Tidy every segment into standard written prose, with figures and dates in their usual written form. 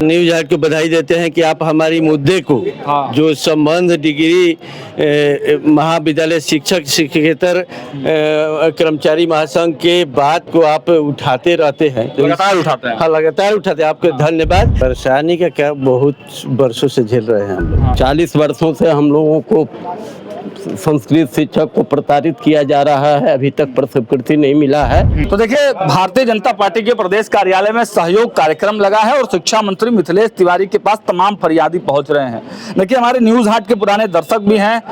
News हाट को बधाई देते हैं कि आप हमारी मुद्दे को जो संबंध डिग्री महाविद्यालय शिक्षक शिक्षकेतर कर्मचारी महासंघ के बात को आप उठाते रहते हैं, लगातार उठाते हैं। हाँ, लगातार उठाते हैं। आपके धन्यवाद। परेशानी का क्या, बहुत वर्षों से झेल रहे हैं हम लोग। 40 वर्षों से हम लोगों को संस्कृत शिक्षक को प्रताड़ित किया जा रहा है, अभी तक प्रतिकृति नहीं मिला है। तो देखिए, भारतीय जनता पार्टी के प्रदेश कार्यालय में सहयोग कार्यक्रम लगा है और शिक्षा मंत्री मिथिलेश तिवारी के पास तमाम फरियादी पहुंच रहे हैं। देखिए, हमारे न्यूज हाट के पुराने दर्शक भी हैं।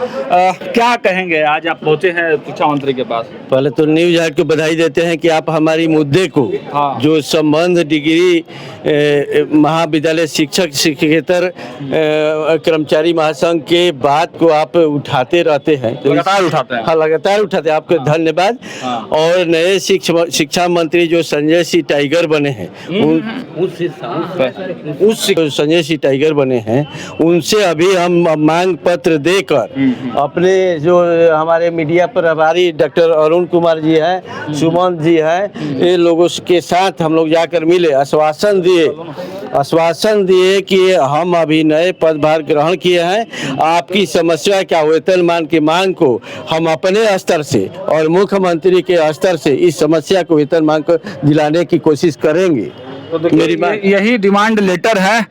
क्या कहेंगे, आज आप पहुंचे हैं शिक्षा मंत्री के पास? पहले तो न्यूज हाट को बधाई देते हैं कि आप हमारी मुद्दे को जो संबंध डिग्री महाविद्यालय शिक्षक शिक्षकेतर कर्मचारी महासंघ के बात को आप उठाते रहते हैं, लगातार उठाते हैं। हाँ, लगातार उठाते हैं। आपके धन्यवाद। और नए शिक्षा मंत्री जो संजय सिंह टाइगर बने हैं, उस संजय सिंह टाइगर बने हैं, उनसे अभी हम मांग पत्र देकर अपने जो हमारे मीडिया प्रभारी डॉक्टर अरुण कुमार जी हैं, सुमन जी हैं, ये लोगों के साथ हम लोग जाकर मिले, आश्वासन दिए कि हम अभी नए पदभार ग्रहण किए हैं, आपकी समस्या क्या, वेतनमान की मांग को हम अपने स्तर से और मुख्यमंत्री के स्तर से इस समस्या को वेतनमान को दिलाने की कोशिश करेंगे। तो मेरी यही डिमांड लेटर है।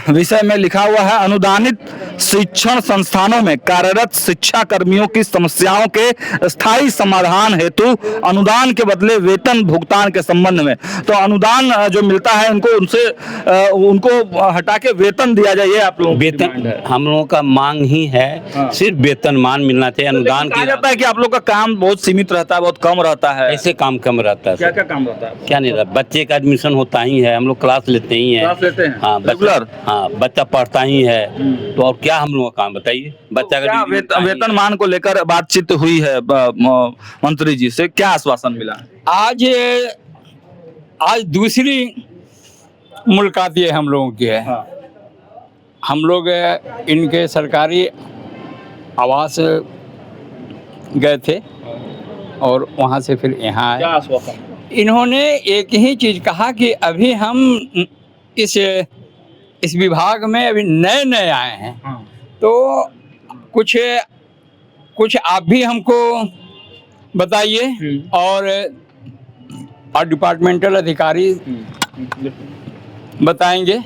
विषय में लिखा हुआ है, अनुदानित शिक्षण संस्थानों में कार्यरत शिक्षा कर्मियों की समस्याओं के स्थायी समाधान हेतु अनुदान के बदले वेतन भुगतान के संबंध में। तो अनुदान जो मिलता है उनको हटा के वेतन दिया जाए, आप लोगों वेतन हम लोगों का मांग ही है। सिर्फ वेतनमान मिलना चाहिए। अनुदान कहा जाता है कि आप लोग का काम बहुत सीमित रहता है, बहुत कम रहता है। ऐसे काम कम रहता है। क्या क्या काम रहता है? क्या नहीं रहता, बच्चे का एडमिशन होता ही है, हम लोग क्लास लेते ही हैं। हाँ, बच्चा पढ़ता ही है। तो और क्या हम लोग का काम बताइए? बच्चा का वेतनमान को लेकर बातचीत हुई है मंत्री जी से, क्या आश्वासन मिला? आज दूसरी मुलाकात ये हम लोगों की है। हम लोग इनके सरकारी आवास गए थे और वहाँ से फिर यहाँ आए। क्या आश्वासन? इन्होंने एक ही चीज कहा कि अभी हम इस विभाग में अभी नए आए हैं, तो कुछ आप भी हमको बताइए और डिपार्टमेंटल अधिकारी बताएंगे।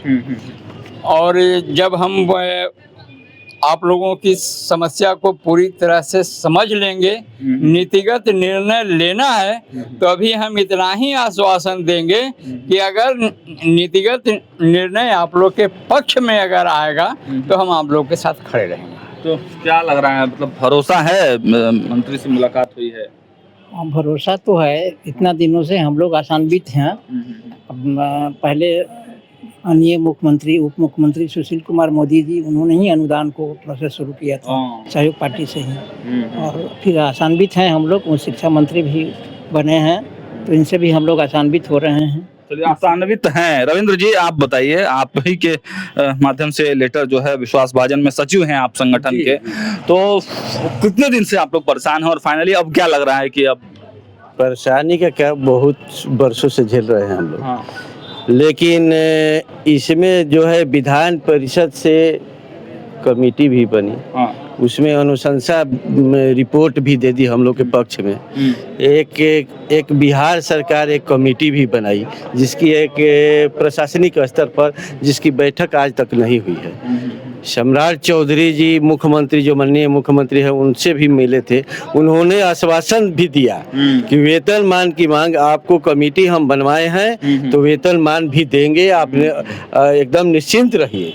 और जब हम आप लोगों की समस्या को पूरी तरह से समझ लेंगे, नीतिगत निर्णय लेना है, तो अभी हम इतना ही आश्वासन देंगे कि अगर नीतिगत निर्णय आप लोग के पक्ष में अगर आएगा तो हम आप लोग के साथ खड़े रहेंगे। तो क्या लग रहा है, मतलब भरोसा है? मंत्री से मुलाकात हुई है, भरोसा तो है। इतना दिनों से हम लोग आशान्वित हैं। पहले माननीय मुख्यमंत्री उप मुख्यमंत्री सुशील कुमार मोदी जी, उन्होंने ही अनुदान को प्रोसेस शुरू किया था सहयोग पार्टी से ही, और फिर आशान्वित हैं हम लोग। शिक्षा मंत्री भी बने हैं, तो इनसे भी हम लोग आशान्वित हो रहे हैं। चलिए, आशान्वित हैं। रविंद्र जी, आप बताइए, आप ही के माध्यम से लेटर जो है विश्वास भाजन में सचिव हैं आप संगठन के, तो कितने दिन से आप लोग परेशान हैं और फाइनली अब क्या लग रहा है कि अब? परेशानी का क्या, बहुत वर्षों से झेल रहे हैं हम लोग। लेकिन इसमें जो है विधान परिषद से कमेटी भी बनी, उसमें अनुशंसा रिपोर्ट भी दे दी हम लोग के पक्ष में। एक बिहार सरकार एक कमेटी भी बनाई, जिसकी एक प्रशासनिक स्तर पर जिसकी बैठक आज तक नहीं हुई है। सम्राट चौधरी जी मुख्यमंत्री, जो माननीय मुख्यमंत्री है, उनसे भी मिले थे। उन्होंने आश्वासन भी दिया कि वेतनमान की मांग, आपको कमेटी हम बनवाए हैं तो वेतनमान भी देंगे, आपने एकदम निश्चिंत रहिए।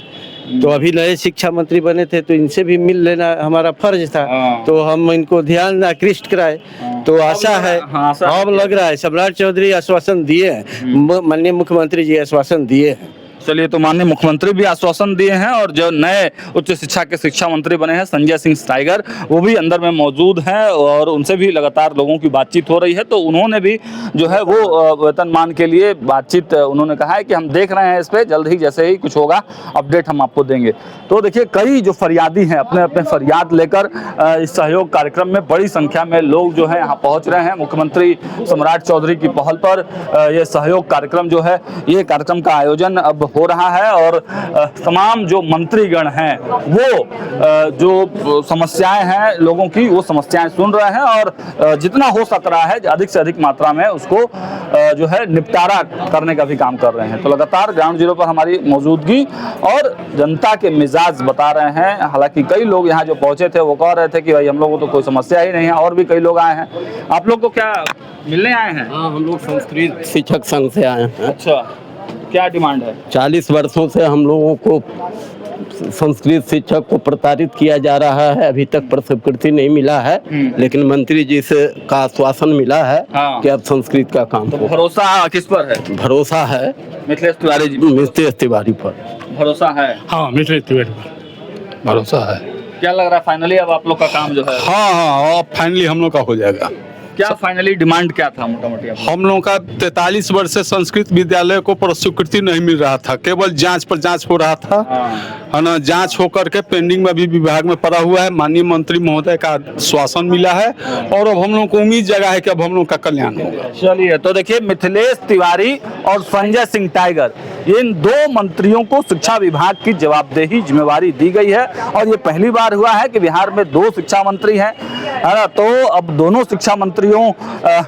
तो अभी नए शिक्षा मंत्री बने थे, तो इनसे भी मिल लेना हमारा फर्ज था, तो हम इनको ध्यान आकृष्ट कराए। तो आशा है, अब लग रहा है सम्राट चौधरी आश्वासन दिए हैं, माननीय मुख्यमंत्री जी आश्वासन दिए हैं। चलिए, तो माननीय मुख्यमंत्री भी आश्वासन दिए हैं और जो नए उच्च शिक्षा के शिक्षा मंत्री बने हैं संजय सिंह टाइगर, वो भी अंदर में मौजूद हैं और उनसे भी लगातार लोगों की बातचीत हो रही है। तो उन्होंने भी जो है वो वेतनमान के लिए बातचीत, उन्होंने कहा है कि हम देख रहे हैं इस पर, जल्द ही जैसे ही कुछ होगा अपडेट हम आपको देंगे। तो देखिए, कई जो फरियादी हैं अपने अपने फरियाद लेकर इस सहयोग कार्यक्रम में बड़ी संख्या में लोग जो है यहाँ पहुँच रहे हैं। मुख्यमंत्री सम्राट चौधरी की पहल पर यह सहयोग कार्यक्रम जो है, ये कार्यक्रम का आयोजन अब हो रहा है और तमाम जो मंत्रीगण हैं वो जो समस्याएं हैं लोगों की वो समस्याएं सुन रहे हैं और जितना हो सक रहा है अधिक से अधिक मात्रा में उसको जो है निपटारा करने का भी काम कर रहे हैं। तो लगातार ग्राउंड जीरो पर हमारी मौजूदगी और जनता के मिजाज बता रहे हैं। हालांकि कई लोग यहाँ जो पहुंचे थे वो कह रहे थे कि भाई हम लोगों को तो कोई समस्या ही नहीं है, और भी कई लोग आए हैं। आप लोग को क्या मिलने आए हैं? हाँ, हम लोग संस्कृत शिक्षक संघ से आए हैं। अच्छा, क्या डिमांड है? 40 वर्षों से हम लोगों को संस्कृत शिक्षक को प्रताड़ित किया जा रहा है, अभी तक प्रस्वीकृति नहीं मिला है, लेकिन मंत्री जी से का आश्वासन मिला है कि अब संस्कृत का काम तो भरोसा किस पर है? भरोसा है मिथिलेश तिवारी जी, मिथिलेश तिवारी पर भरोसा है। हाँ, मिथिलेश तिवारी पर भरोसा है। क्या लग रहा है फाइनली अब आप लोग का काम जो है? हाँ, अब फाइनली हम लोग का हो जाएगा। क्या फाइनली डिमांड क्या था मोटा मोटी? हम लोगों का 43 वर्ष से संस्कृत विद्यालय को प्रस्वीकृति नहीं मिल रहा था, केवल जांच पर जांच हो रहा था, है ना। जांच होकर के पेंडिंग में अभी विभाग में पड़ा हुआ है। माननीय मंत्री महोदय का आश्वासन मिला है और अब हम लोग को उम्मीद जगह है कि अब हम लोग का कल्याण होगा। चलिए, तो देखिए मिथिलेश तिवारी और संजय सिंह टाइगर, इन दो मंत्रियों को शिक्षा विभाग की जवाबदेही जिम्मेवारी दी गई है और ये पहली बार हुआ है कि बिहार में 2 शिक्षा मंत्री हैं, है ना। तो अब दोनों शिक्षा मंत्रियों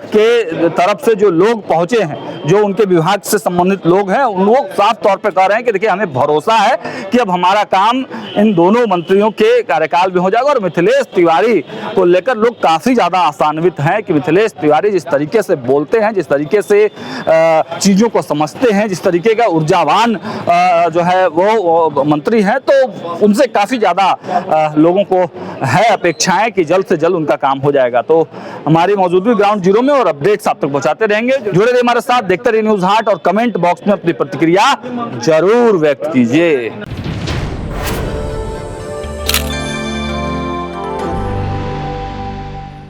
के तरफ से जो लोग पहुंचे हैं, जो उनके विभाग से संबंधित लोग हैं, उन लोग साफ तौर पे कह रहे हैं कि देखिए हमें भरोसा है कि अब हमारा काम इन दोनों मंत्रियों के कार्यकाल में हो जाएगा। और मिथिलेश तिवारी को लेकर लोग काफी ज्यादा आशान्वित हैं कि मिथिलेश तिवारी जिस तरीके से बोलते हैं, जिस तरीके से चीजों को समझते हैं, जिस तरीके का ऊर्जावान जो है वो मंत्री हैं, तो उनसे काफी ज्यादा लोगों को है अपेक्षाएं कि जल्द से जल्द उनका काम हो जाएगा। तो हमारी मौजूदगी ग्राउंड जीरो में और अपडेट्स आप तक पहुंचाते रहेंगे। जुड़े रहिए हमारे साथ, देखते रहिए न्यूज़ हाट और कमेंट बॉक्स में अपनी प्रतिक्रिया जरूर व्यक्त कीजिए।